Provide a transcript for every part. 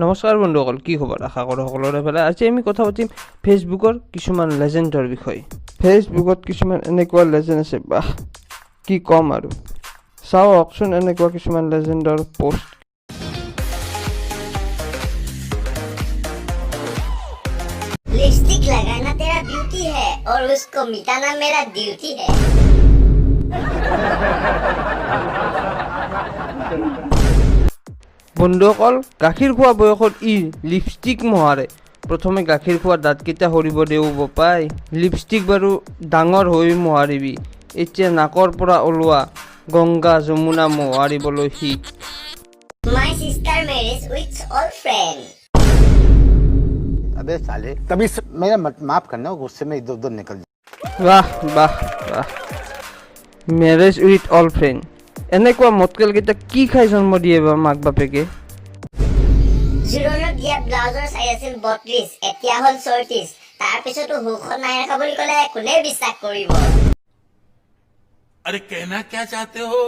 নমস্কাৰ বন্ধুসকল, কি খবৰ? আশা কৰোঁ সকলোৰে ভালে। আজি আমি কথা পাতিম ফেচবুকৰ কিছুমান লেজেণ্ডৰ বিষয়ে। ফেচবুকত কিছুমান এনেকুৱা লেজেণ্ড আছে, বাহ কি ক'ম আৰু। চাওকচোন এনেকুৱা কিছুমান লেজেণ্ডৰ পোষ্ট। लिपस्टिक लगाना तेरा ब्यूटी है और उसको मिटाना मेरा ड्यूटी है। বন্ধুসকল, গাখীৰ খোৱা বয়সত লিপষ্টিক মোহাৰে। প্ৰথমে গাখীৰ খোৱা দাঁতকেইটা সৰিব দেও পাই। লিপষ্টিক বাৰু ডাঙৰ হৈ মোহাৰিবি। এতিয়া নাকৰ পৰা ওলোৱা গংগা যমুনা মোহাৰিবলৈ শিক। My sister marriage with all friend. अबे साले तभी मेरा माफ करना, गुस्से में इधर उधर निकल বাহ বাহ বাহ, মেৰেজ উইথ অল ফ্ৰেণ্ড। এনেকুৱা মতকেলকেইটা কি খাই জন্ম দিয়ে বা মাক বাপেকে? জোৰণত দিয়া ব্লাউজৰ চাই আছিল 32, এতিয়া হ'ল 34। তাৰ পিছতো হুখন নাই ৰাখা বুলি ক'লে কোনে বিশ্বাস কৰিব? अरे कहना क्या चाहते हो?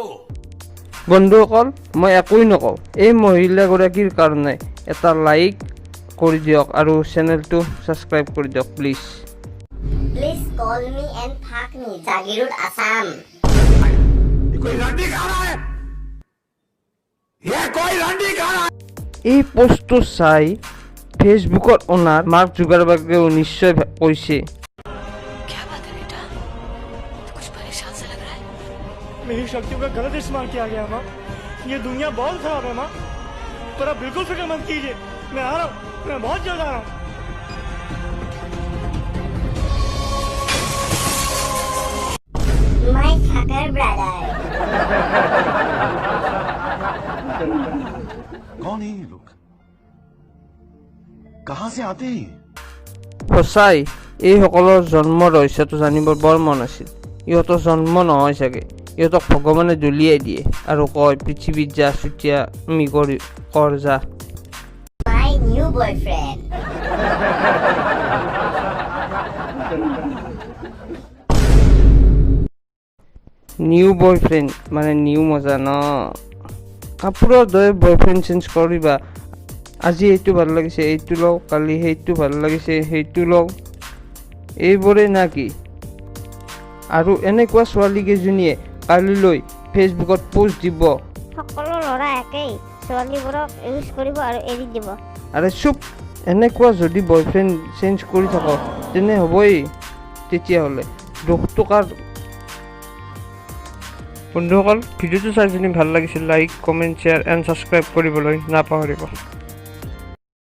বন্ধুসকল, মই একোৱেই নকওঁ। এই মহিলাগৰাকীৰ কাৰণে এটা লাইক কৰি দিয়ক আৰু চেনেলটো ছাবস্ক্ৰাইব কৰি দিয়ক please. Please call me and fuck me, Jagirud Assam. कोई रंडी खा रहा है? ये कोई रंडी खा रहा है? এই পোষ্টটো চাই ফেচবুকৰ অনাৰ মাৰ্ক জুকাৰবাৰ্গেও নিশ্চয় কৈছে, मेरी शक्तियों का गलत इस्तेमाल किया गया माँ। ये दुनिया बहुत खराब है माँ, पर आप बिल्कुल फिक्र मत कीजिए। मैं आ रहा हूँ, मैं बहुत जल्द आ रहा हूँ। My fucker brother. कौन है ये लोग? कहाँ से आते हैं? সঁচাই এইসকলৰ জন্ম ৰহস্যটো জানিবৰ বৰ মন আছিল। ইহঁতৰ জন্ম নহয় চাগে, ইহঁতক ভগৱানে দলিয়াই দিয়ে আৰু কয় পৃথিৱীত যা চুতীয়া আমি কৰ যা। My new boyfriend. New boyfriend মানে নিউ মজা ন। কাপোৰৰ দৰে বয়ফ্ৰেণ্ড চেঞ্জ কৰিবা। আজি এইটো ভাল লাগিছে এইটো লওঁ, কালি সেইটো ভাল লাগিছে সেইটো লওঁ, এইবোৰেই না কি? আৰু এনেকুৱা ছোৱালীকেইজনীয়ে কালিলৈ ফেচবুকত পোষ্ট দিব, সকলো ল'ৰা একেই, ছোৱালীবোৰক ইউজ কৰিব আৰু এৰি দিব। আৰে চুপ। এনেকুৱা যদি বয়ফ্ৰেণ্ড চেঞ্জ কৰি থাক তেনে হ'বই। তেতিয়াহ'লে দুখটো কাৰ? বন্ধুসকল, ভিডিঅ'টো চাই যদি ভাল লাগিছিল like, comment, share and subscribe কৰিবলৈ নাপাহৰিব।